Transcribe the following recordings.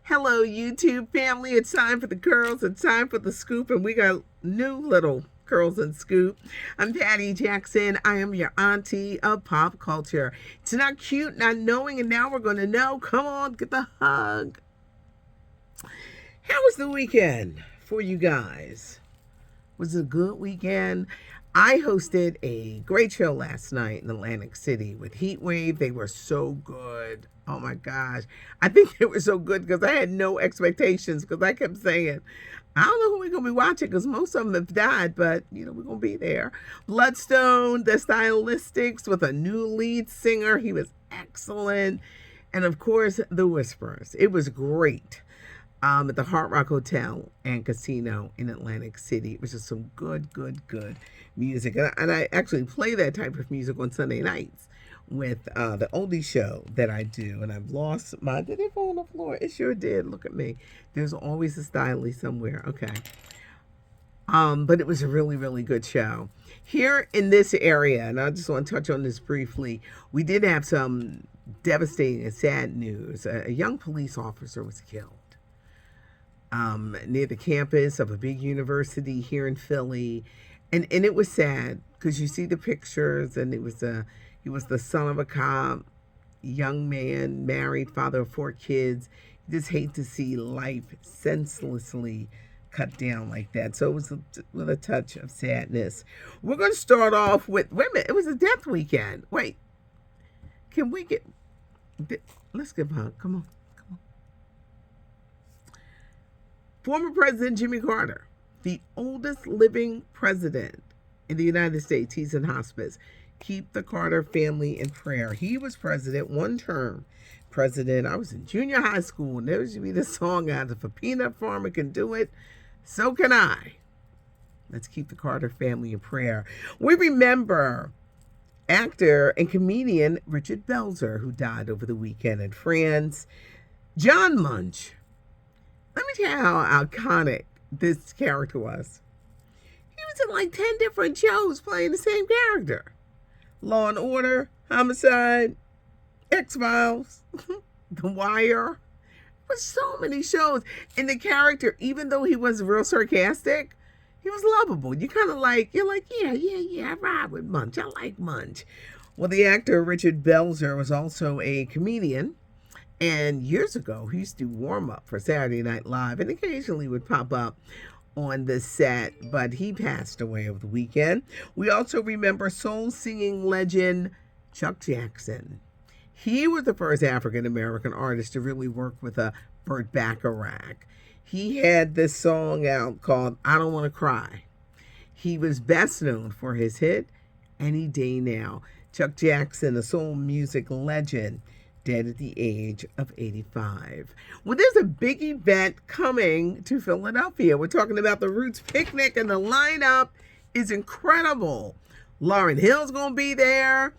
Hello, YouTube family. It's time for the curls. It's time for the scoop, and we got new little curls and scoop. I'm Patty Jackson. I am your auntie of pop culture. It's not cute, not knowing, and now we're going to know. Come on, get the hug. How was the weekend for you guys? Was it a good weekend? I hosted a great show last night in Atlantic City with Heat Wave. They were so good. Oh my gosh. I think they were so good because I had no expectations because I kept saying, I don't know who we're going to be watching because most of them have died, but we're going to be there. Bloodstone, the Stylistics with a new lead singer. He was excellent. And of course, the Whisperers. It was great. At the Hard Rock Hotel and Casino in Atlantic City. It was just some good music. And I actually play that type of music on Sunday nights with the oldie show that I do. And I've lost my, did it fall on the floor? It sure did. Look at me. There's always a stylie somewhere. Okay. But it was a really good show. Here in this area, and I just want to touch on this briefly, we did have some devastating and sad news. A young police officer was killed. Near the campus of a big university here in Philly. And it was sad because you see the pictures, and he was the son of a cop, young man, married, father of 4 kids. You just hate to see life senselessly cut down like that. So it was with a touch of sadness. We're going to start off with, wait a minute, it was a death weekend. Wait, can we get, let's give a hug. Come on. Former President Jimmy Carter, the oldest living president in the United States. He's in hospice. Keep the Carter family in prayer. He was president, one term president. I was in junior high school, and there used to be this song out, if a peanut farmer can do it, so can I. Let's keep the Carter family in prayer. We remember actor and comedian Richard Belzer, who died over the weekend in France. John Munch. Let me tell you how iconic this character was. He was in like 10 different shows playing the same character. Law and Order, Homicide, X-Files, The Wire. There were so many shows. And the character, even though he was real sarcastic, he was lovable. You're like, yeah, I ride with Munch. I like Munch. Well, the actor Richard Belzer was also a comedian. And years ago, he used to warm up for Saturday Night Live and occasionally would pop up on the set, but he passed away over the weekend. We also remember soul singing legend Chuck Jackson. He was the first African-American artist to really work with a Burt Bacharach. He had this song out called I Don't Want to Cry. He was best known for his hit Any Day Now. Chuck Jackson, a soul music legend, dead at the age of 85. Well, there's a big event coming to Philadelphia. We're talking about the Roots Picnic, and the lineup is incredible. Lauryn Hill's going to be there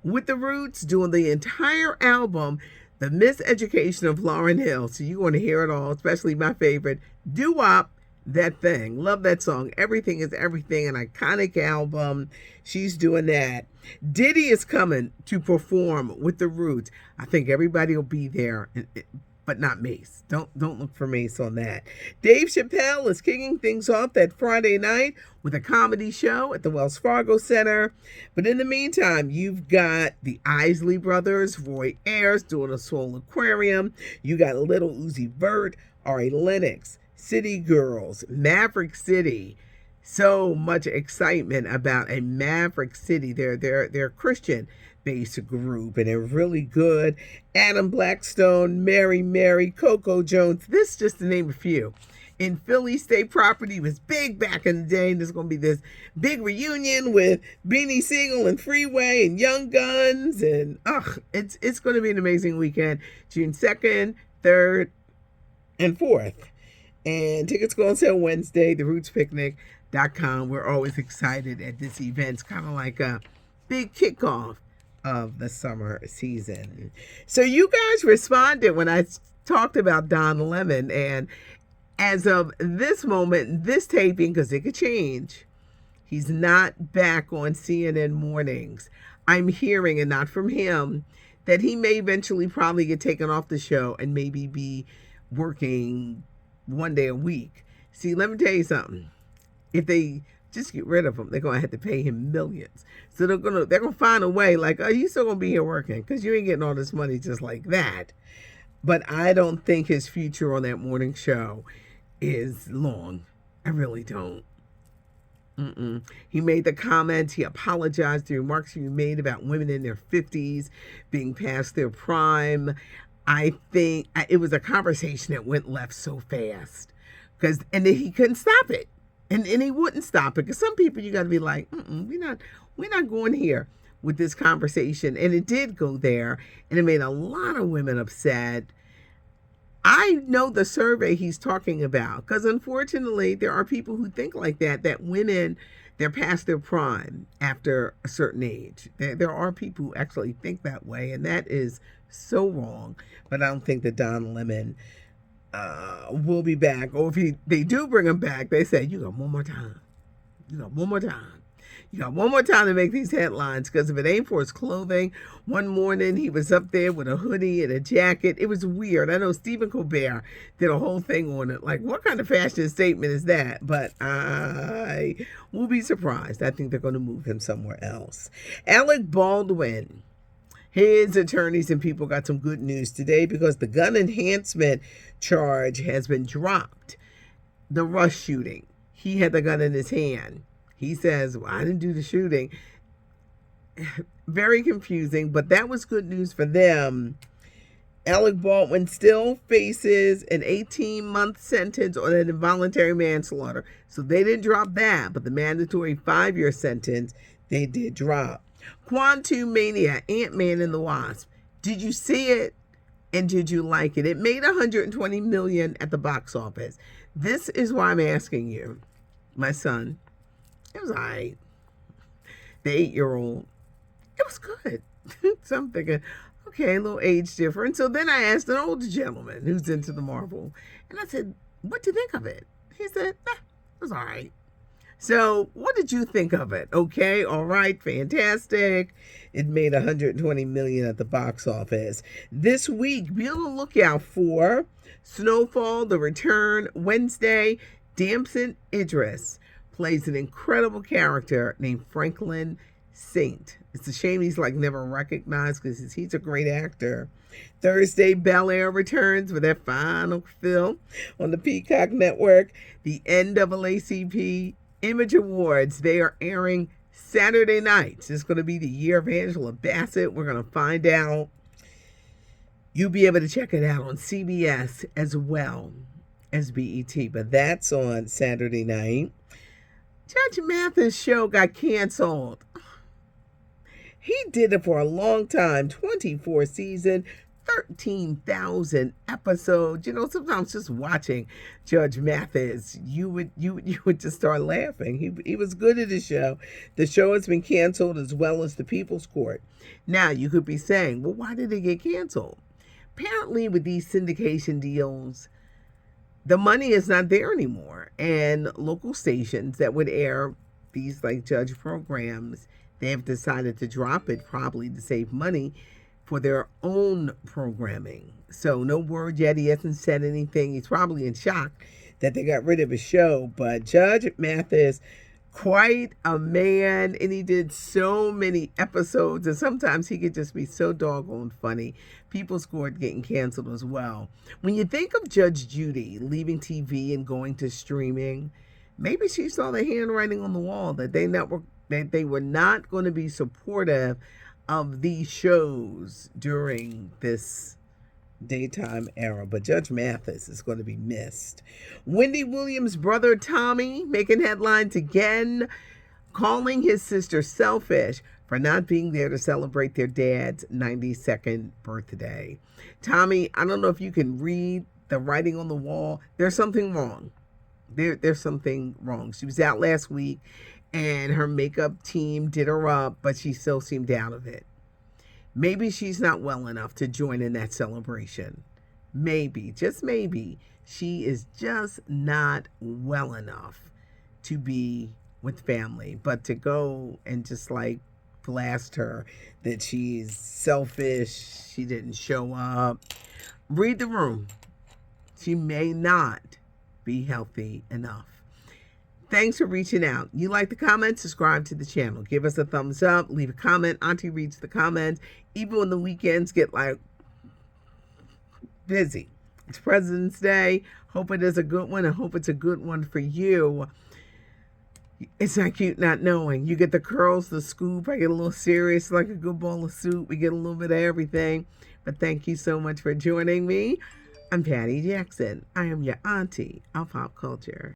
with the Roots doing the entire album, The Miseducation of Lauryn Hill. So you're going to hear it all, especially my favorite, Doo-Wop, That Thing. Love that song. Everything is Everything, an iconic album. She's doing that. Diddy is coming to perform with the Roots. I think everybody will be there, but not Mace. Don't look for Mace on that. Dave Chappelle is kicking things off that Friday night with a comedy show at the Wells Fargo Center. But in the meantime, you've got the Isley Brothers, Roy Ayers doing a Soul Aquarium. You got Little Uzi Vert, Ari Lennox, City Girls, Maverick City. So much excitement about a Maverick City. They're a Christian-based group, and they're really good. Adam Blackstone, Mary, Coco Jones. This just to name a few. In Philly, State Property was big back in the day, and there's going to be this big reunion with Beanie Siegel and Freeway and Young Guns, and it's going to be an amazing weekend. June 2nd, 3rd, and 4th. And tickets go on sale Wednesday, therootspicnic.com. We're always excited at this event. It's kind of like a big kickoff of the summer season. So you guys responded when I talked about Don Lemon. And as of this moment, this taping, because it could change, he's not back on CNN mornings. I'm hearing, and not from him, that he may eventually probably get taken off the show and maybe be working 1 day a week. See, let me tell you something. If they just get rid of him, they're gonna have to pay him millions. So they're gonna find a way, like, oh, you still gonna be here working because you ain't getting all this money just like that. But I don't think his future on that morning show is long. I really don't. He made the comments, he apologized. The remarks he made about women in their 50s being past their prime. I think it was a conversation that went left so fast, and then he couldn't stop it, and he wouldn't stop it, because some people, you got to be like, we're not going here with this conversation. And it did go there, and it made a lot of women upset. I know the survey he's talking about, because unfortunately there are people who think like that women, they're past their prime after a certain age. There are people who actually think that way, and that is so wrong. But I don't think that Don Lemon will be back. Or if they do bring him back, they say, you got one more time. You got one more time. You got one more time to make these headlines, because if it ain't for his clothing, one morning he was up there with a hoodie and a jacket. It was weird. I know Stephen Colbert did a whole thing on it. Like, what kind of fashion statement is that? But I will be surprised. I think they're going to move him somewhere else. Alec Baldwin, his attorneys and people got some good news today, because the gun enhancement charge has been dropped. The Rush shooting, he had the gun in his hand. He says, well, I didn't do the shooting. Very confusing, but that was good news for them. Alec Baldwin still faces an 18-month sentence on an involuntary manslaughter. So they didn't drop that, but the mandatory 5-year sentence, they did drop. Quantumania, Ant-Man and the Wasp. Did you see it? And did you like it? It made $120 million at the box office. This is why I'm asking you, my son. It was all right. The 8-year-old, it was good. So I'm thinking, okay, a little age difference. So then I asked an older gentleman who's into the Marvel, and I said, what do you think of it? He said, it was all right. So what did you think of it? Okay, all right, fantastic. It made $120 million at the box office. This week, be on the lookout for Snowfall, The Return, Wednesday. Damson Idris plays an incredible character named Franklin Saint. It's a shame he's like never recognized, because he's a great actor. Thursday, Bel Air returns with their final film on the Peacock Network. The NAACP Image Awards, they are airing Saturday nights. It's going to be the year of Angela Bassett. We're going to find out. You'll be able to check it out on CBS as well as BET, but that's on Saturday night. Judge Mathis' show got canceled. He did it for a long time, 24 seasons, 13,000 episodes. You know, sometimes just watching Judge Mathis, you would just start laughing. He was good at his show. The show has been canceled, as well as the People's Court. Now, you could be saying, well, why did it get canceled? Apparently, with these syndication deals, the money is not there anymore. And local stations that would air these like judge programs, they have decided to drop it, probably to save money for their own programming. So no word yet. He hasn't said anything. He's probably in shock that they got rid of his show. But Judge Mathis, quite a man, and he did so many episodes, and sometimes he could just be so doggone funny. People's Court getting canceled as well. When you think of Judge Judy leaving TV and going to streaming, maybe she saw the handwriting on the wall that they were not going to be supportive of these shows during this daytime era. But Judge Mathis is going to be missed. Wendy Williams' brother Tommy making headlines again, calling his sister selfish for not being there to celebrate their dad's 92nd birthday. Tommy, I don't know if you can read the writing on the wall. There's something wrong. There's something wrong. She was out last week, and her makeup team did her up, but she still seemed out of it. Maybe she's not well enough to join in that celebration. Maybe, just maybe, she is just not well enough to be with family. But to go and just like blast her that she's selfish, she didn't show up. Read the room. She may not be healthy enough. Thanks for reaching out. You like the comment? Subscribe to the channel. Give us a thumbs up. Leave a comment. Auntie reads the comments. Even when the weekends get like busy. It's President's Day. Hope it is a good one. I hope it's a good one for you. It's not cute not knowing. You get the curls, the scoop. I get a little serious like a good bowl of soup. We get a little bit of everything. But thank you so much for joining me. I'm Patty Jackson. I am your auntie of pop culture.